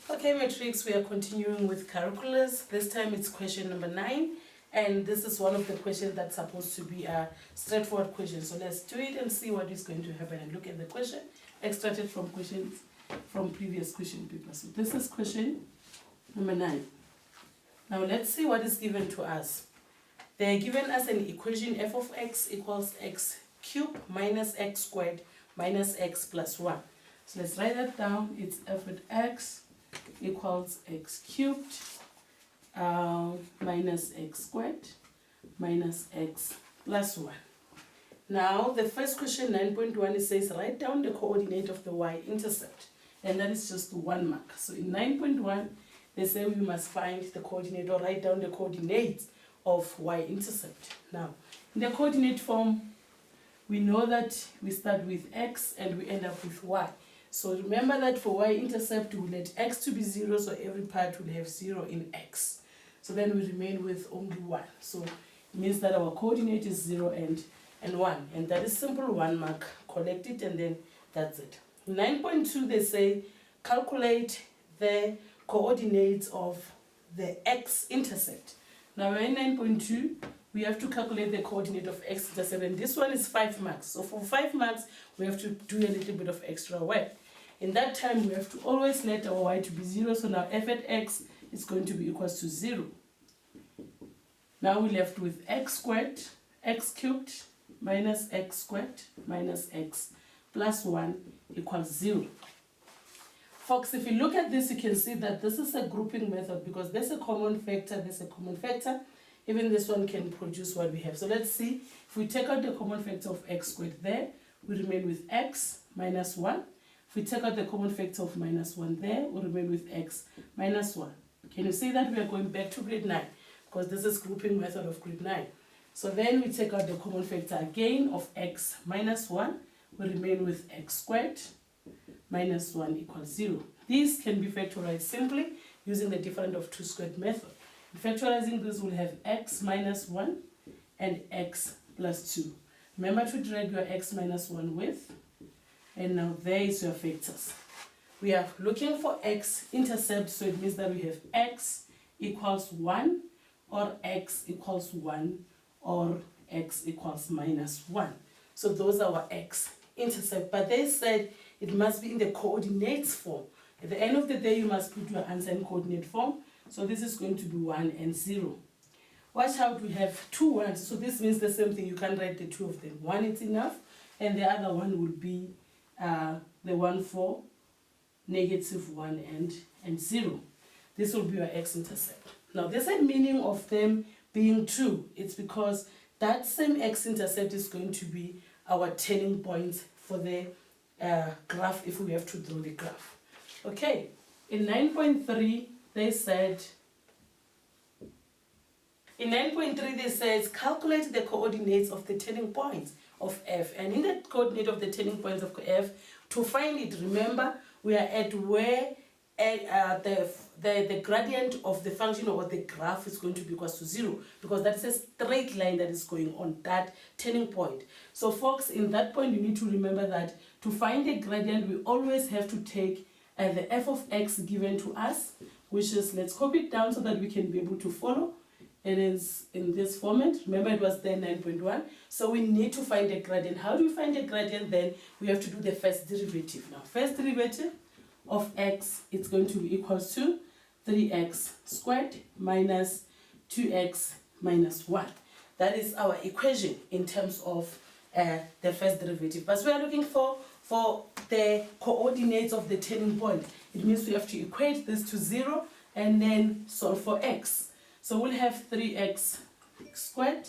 Okay, matrix, we are continuing with calculus. This time it's question number 9, and this is one of the questions that's supposed to be a straightforward question. So let's do it and see what is going to happen and look at the question extracted from questions from previous question papers. So this is question number 9. Now let's see what is given to us. They're given us an equation f of x equals x cubed minus x squared minus x plus 1. So let's write that down. It's f of x equals x cubed minus x squared minus x plus 1. Now the first question 9.1, it says write down the coordinate of the y-intercept, and that is just 1 mark. So in 9.1 they say we must find the coordinate or write down the coordinates of y-intercept. Now in the coordinate form we know that we start with x and we end up with y. So remember that for y-intercept, we let x to be 0, so every part will have 0 in x. So then we remain with only 1. So it means that our coordinate is 0 and 1. And that is simple 1 mark. Collect it and then that's it. 9.2 they say calculate the coordinates of the x-intercept. Now we're in 9.2. We have to calculate the coordinate of x-intercept, and this one is 5 marks. So for 5 marks, we have to do a little bit of extra work. In that time, we have to always let our y to be 0. So now f at x is going to be equals to 0. Now we're left with x squared, x cubed, minus x squared, minus x plus 1 equals 0. Folks, if you look at this, you can see that this is a grouping method because there's a common factor, there's a common factor. Even this one can produce what we have. So let's see, if we take out the common factor of x squared there, we remain with x minus 1. If we take out the common factor of minus 1 there, we remain with x minus 1. Can you see that we are going back to grade 9? Because this is grouping method of grade 9. So then we take out the common factor again of x minus 1. We remain with x squared minus 1 equals 0. These can be factorized simply using the difference of 2 squared method. Factorizing this, will have x minus 1 and x plus 2. Remember to drag your x minus 1 with, and now there is your factors. We are looking for x-intercept, so it means that we have x equals 1 or x equals 1 or x equals minus 1. So those are our x-intercept, but they said it must be in the coordinates form. At the end of the day, you must put your answer in coordinate form. So this is going to be 1 and 0. Watch out, we have 2 ones. So this means the same thing. You can write the 2 of them. 1 is enough, and the other one will be the one for negative 1 and 0. This will be your x-intercept. Now, there's a meaning of them being 2. It's because that same x-intercept is going to be our turning points for the graph if we have to draw the graph. Okay, in 9.3, they said, in 9.3 they said calculate the coordinates of the turning points of f. And in the coordinate of the turning points of f, to find it, remember, we are at where the gradient of the function or the graph is going to be equals to 0, because that is a straight line that is going on that turning point. So folks, in that point you need to remember that to find the gradient we always have to take the f of x given to us, which is, let's copy it down so that we can be able to follow. It is in this format. Remember, it was there 9.1. So we need to find a gradient. How do we find a gradient? Then we have to do the first derivative. Now, first derivative of x, it's going to be equals to 3x squared minus 2x minus 1. That is our equation in terms of the first derivative. But we are looking for the coordinates of the turning point. It means we have to equate this to 0 and then solve for x. So we'll have 3x squared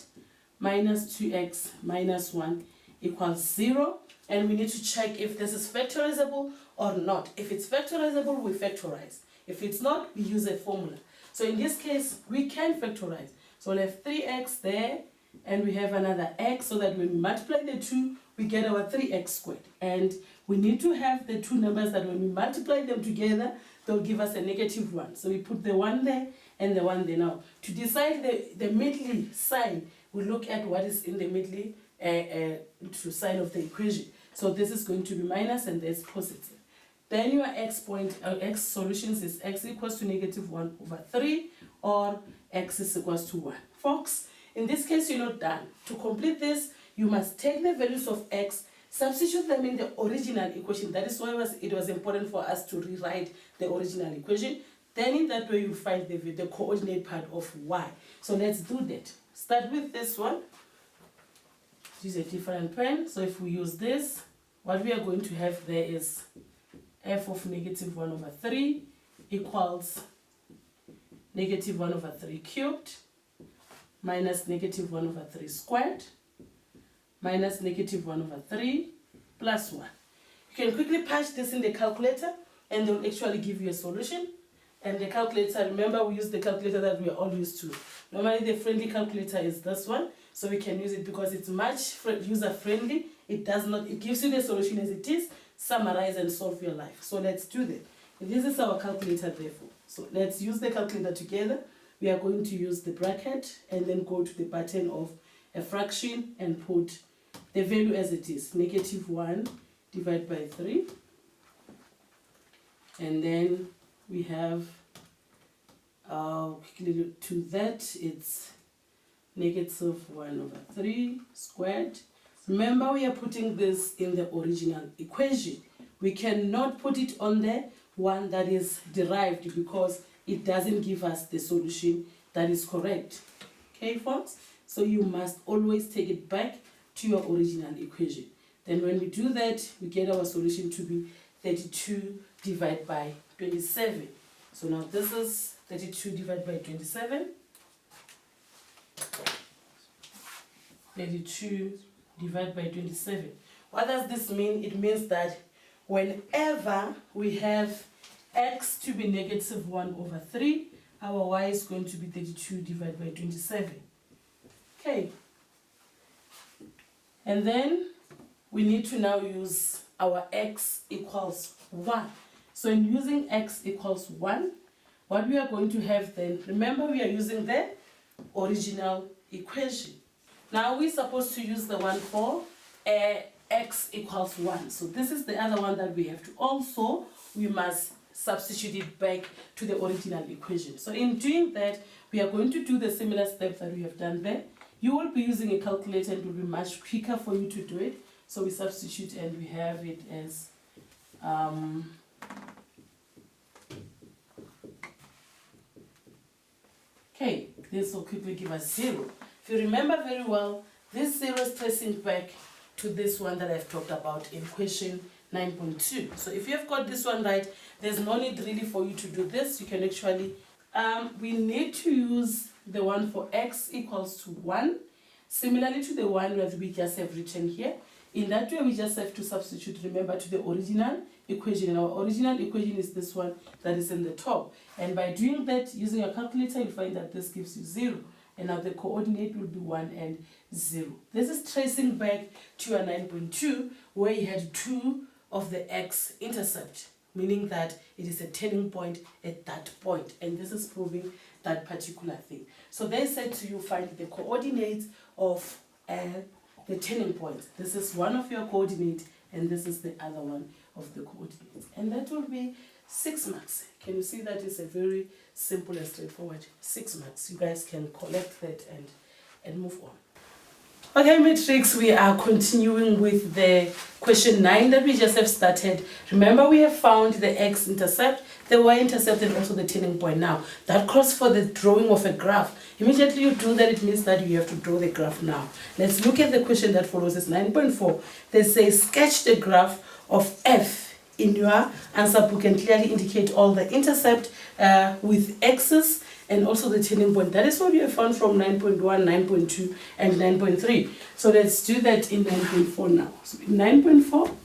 minus 2x minus 1 equals 0. And we need to check if this is factorizable or not. If it's factorizable, we factorize. If it's not, we use a formula. So in this case, we can factorize. So we'll have 3x there, and we have another x, so that when we multiply the 2, we get our 3x squared. And we need to have the 2 numbers that when we multiply them together, they'll give us a negative 1. So we put the 1 there and the 1 there. Now, to decide the middle sign, we look at what is in the middle to sign of the equation. So this is going to be minus and that's positive. then your x solutions is x equals to -1/3 or x is equals to 1. Folks, in this case, you're not done. To complete this, you must take the values of x, substitute them in the original equation. That is why it was important for us to rewrite the original equation. Then in that way, you find the coordinate part of y. So let's do that. Start with this one. Use a different pen. So if we use this, what we are going to have there is f of -1/3 equals -1/3 cubed minus -1/3 squared minus -1/3 plus 1. You can quickly punch this in the calculator and they'll actually give you a solution. And the calculator, remember we use the calculator that we are all used to. Normally the friendly calculator is this one, so we can use it because it's much user friendly. It gives you the solution as it is, summarize and solve your life. So let's do that. This is our calculator therefore. So let's use the calculator together. We are going to use the bracket and then go to the button of a fraction and put the value as it is, -1 divided by 3. And then we have, quickly to that, it's -1/3 squared. Remember, we are putting this in the original equation. We cannot put it on the one that is derived because it doesn't give us the solution that is correct. Okay, folks? So you must always take it back to your original equation. Then when we do that, we get our solution to be 32 divided by 27. So now this is 32 divided by 27. 32 divided by 27. What does this mean? It means that whenever we have x to be -1/3, our y is going to be 32 divided by 27. Okay. And then we need to now use our x equals 1. So in using x equals 1, what we are going to have then, remember we are using the original equation. Now we're supposed to use the one for x equals 1. So this is the other one that we have to also, we must substitute it back to the original equation. So in doing that, we are going to do the similar steps that we have done there. You will be using a calculator and it will be much quicker for you to do it. So we substitute and we have it as okay, this will quickly give us 0. If you remember very well, this 0 is tracing back to this one that I've talked about in question 9.2. So if you have got this one right, there's no need really for you to do this. You can actually, we need to use the one for x equals to 1, similarly to the one that we just have written here. In that way, we just have to substitute, remember, to the original equation. And our original equation is this one that is in the top. And by doing that, using a calculator, you'll find that this gives you 0. And now the coordinate will be 1 and 0. This is tracing back to your 9.2, where you had 2 of the x-intercept, meaning that it is a turning point at that point. And this is proving that particular thing. So they said to you, find the coordinates of the turning point. This is one of your coordinates, and this is the other one of the coordinates. And that will be 6 marks. Can you see that is a very simple and straightforward 6 marks? You guys can collect that and move on. Okay, matrix, we are continuing with the question 9 that we just have started. Remember, we have found the x-intercept, the y-intercept, and also the turning point. Now, that calls for the drawing of a graph. Immediately you do that, it means that you have to draw the graph now. Let's look at the question that follows. It's 9.4. They say, sketch the graph of f in your answer book and clearly indicate all the intercept with x's and also the turning point. That is what we have found from 9.1, 9.2, and 9.3. So let's do that in 9.4 now. So in 9.4,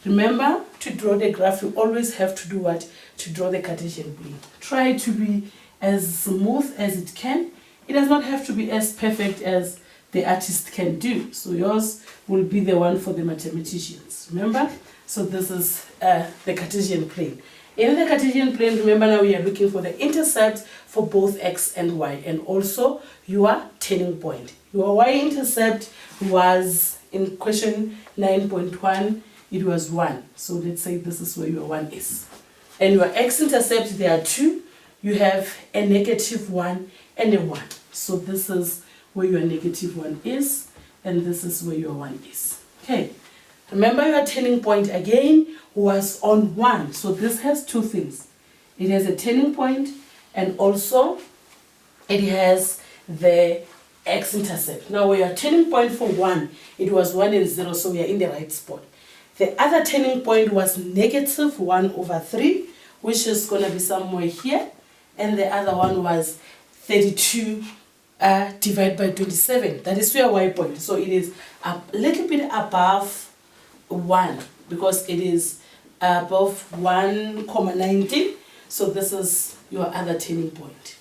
remember, to draw the graph, you always have to do what? To draw the Cartesian plane. Try to be as smooth as it can. It does not have to be as perfect as the artist can do. So yours will be the one for the mathematicians. Remember? So this is the Cartesian plane. In the Cartesian plane, remember now we are looking for the intercept for both x and y, and also your turning point. Your y-intercept was in question 9.1, it was 1. So let's say this is where your 1 is. And your x-intercept, there are 2. You have a -1 and a 1. So this is where your -1 is, and this is where your 1 is. Okay. Remember your turning point again was on 1. So this has two things. It has a turning point, and also it has the x-intercept. Now where your turning point for 1, it was 1 and 0, so we are in the right spot. The other turning point was -1/3, which is going to be somewhere here. And the other one was 32 divided by 27. That is your y point. So it is a little bit above 1 because it is above 1,19. So this is your other turning point.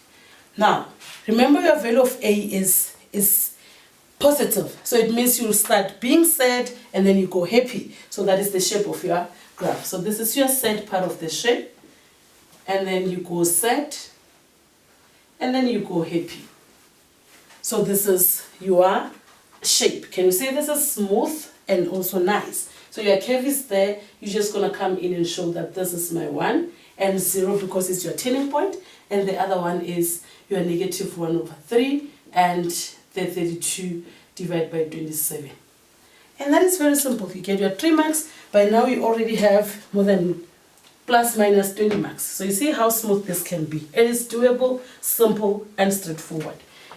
Now, remember your value of A is positive. So it means you'll start being sad and then you go happy. So that is the shape of your graph. So this is your sad part of the shape. And then you go sad. And then you go happy. So this is your shape. Can you see this is smooth and also nice? So your curve is there. You're just going to come in and show that this is my 1 and 0 because it's your turning point. And the other one is your -1/3 and the 32 divided by 27. And that is very simple. You get your 3 marks. By now you already have more than ±20 marks. So you see how smooth this can be. It is doable, simple, and straightforward.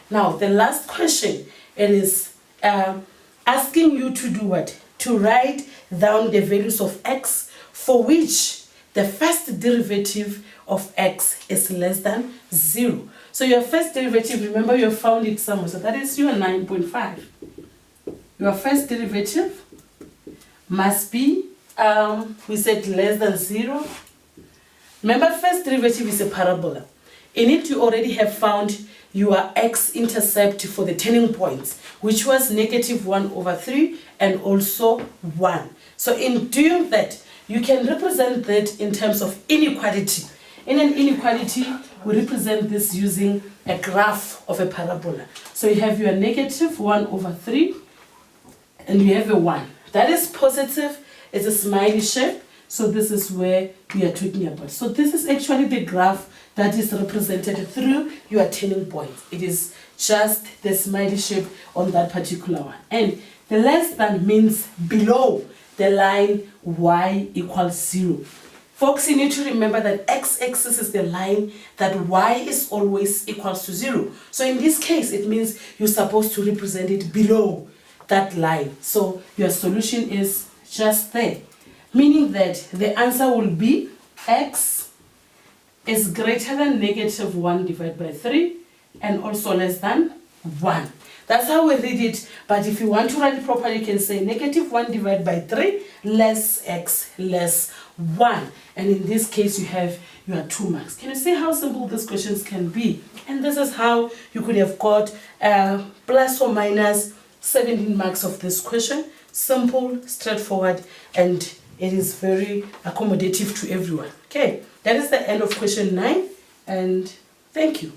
Now, the last question, it is asking you to do what? To write down the values of x for which the first derivative of x is less than 0. So your first derivative, remember you found it somewhere. So that is your 9.5. Your first derivative must be we said less than 0. Remember, first derivative is a parabola. In it, you already have found your x-intercept for the turning points, which was -1/3 and also 1. So in doing that, you can represent that in terms of inequality. In an inequality, we represent this using a graph of a parabola. So you have your -1/3 and you have a 1. That is positive. It's a smiley shape. So this is where we are talking about. So this is actually the graph that is represented through your turning point. It is just the smiley shape on that particular one. And the less than means below the line y equals 0. Folks, you need to remember that x-axis is the line that y is always equals to 0. So in this case, it means you're supposed to represent it below that line. So your solution is just there. Meaning that the answer will be x is greater than -1 divided by 3 and also less than 1. That's how we read it. But if you want to write it properly, you can say -1 divided by 3 less x less 1. And in this case, you have your 2 marks. Can you see how simple these questions can be? And this is how you could have got plus or minus 17 marks of this question. Simple, straightforward, and it is very accommodative to everyone. Okay, that is the end of question 9, and thank you.